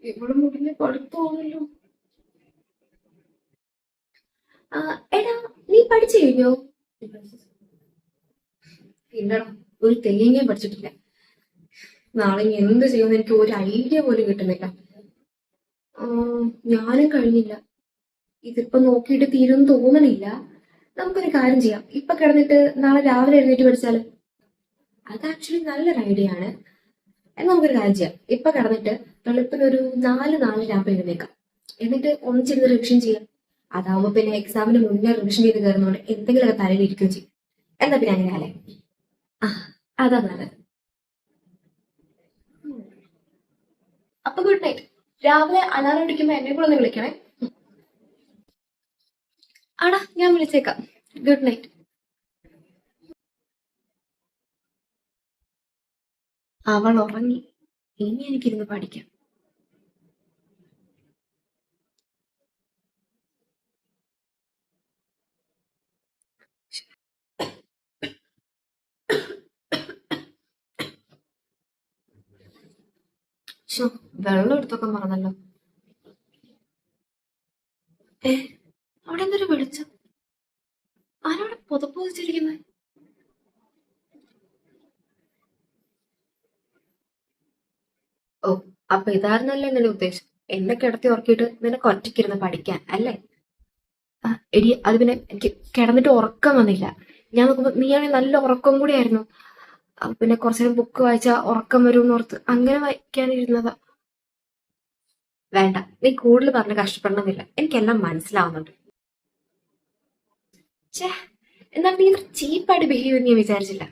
ഇവിടെ മുടിഞ്ഞ് പഠിത്തമാണല്ലോ. എടാ, നീ പഠിച്ചു കഴിഞ്ഞോ? ഇല്ലടാ, ഒരു തെല്ലിങ്ങേ പഠിച്ചിട്ടില്ല. നാളെ ഇനി എന്ത് ചെയ്യുമെന്ന് എനിക്ക് ഒരു ഐഡിയ പോലും കിട്ടുന്നില്ല. ആ, ഞാനും കഴിഞ്ഞില്ല. ഇതിപ്പോ നോക്കിയിട്ട് തീരുമെന്ന് തോന്നണില്ല. നമുക്കൊരു കാര്യം ചെയ്യാം. ഇപ്പൊ കിടന്നിട്ട് നാളെ രാവിലെ എഴുന്നേറ്റ് പഠിച്ചാല് അത് ആക്ച്വലി നല്ലൊരു ഐഡിയ ആണ്. എന്നാൽ നമുക്കൊരു കാര്യം ചെയ്യാം. ഇപ്പൊ കിടന്നിട്ട് വെളുപ്പിനൊരു 4-4:30 എഴുന്നേക്കാം. എന്നിട്ട് ഒന്നിച്ചിരുന്ന് റിവിഷൻ ചെയ്യാം. അതാവുമ്പോ പിന്നെ എക്സാമിന് മുന്നേ റിവിഷൻ ചെയ്ത് കയറുന്നതുകൊണ്ട് എന്തെങ്കിലുമൊക്കെ തലയിൽ ഇരിക്കുകയും ചെയ്യും. എന്താ പിന്നെ അങ്ങനെയല്ലേ? ആ, അതാ നല്ലത്. അപ്പൊ ഗുഡ് നൈറ്റ്. രാവിലെ അലാറം അടിക്കുമ്പോ എന്നെ കൂടെ ഒന്ന് വിളിക്കണേ. ആടാ, ഞാൻ വിളിച്ചേക്കാം. Good night. അവൾ ഉറങ്ങി. ഇനി എനിക്കിരുന്ന് പഠിക്കാം. ശോ, വെള്ളം എടുത്തൊക്കെ മറന്നല്ലോ. ഏ, അവിടെ എന്തൊരു വെളിച്ചം. ആരവിടെ പുതപ്പ് വെച്ചിരിക്കുന്നത്? ഓ, അപ്പൊ ഇതായിരുന്നല്ലേ നിന്റെ ഉദ്ദേശം? എന്നെ കിടത്തി ഉറക്കിയിട്ട് നിനക്ക് ഒറ്റയ്ക്കിരുന്ന് പഠിക്കാൻ അല്ലേ? ആ, എടി, അത് പിന്നെ എനിക്ക് കിടന്നിട്ട് ഉറക്കം വന്നില്ല. ഞാൻ നോക്കുമ്പോ നീയാണെങ്കിൽ നല്ല ഉറക്കം കൂടി ആയിരുന്നു. പിന്നെ കുറച്ചു നേരം ബുക്ക് വായിച്ചാ ഉറക്കം വരുമെന്ന് ഓർത്ത് അങ്ങനെ വായിക്കാനിരുന്നതാ. വേണ്ട, നീ കൂടുതൽ പറഞ്ഞ് കഷ്ടപ്പെടണമെന്നില്ല. എനിക്കെല്ലാം മനസ്സിലാവുന്നുണ്ട്. ഛേ, എന്നാൽ നീ ഇത്ര ചീപ്പായിട്ട് ബിഹേവ് ചെയ്യുമെന്ന് ഞാൻ വിചാരിച്ചില്ല.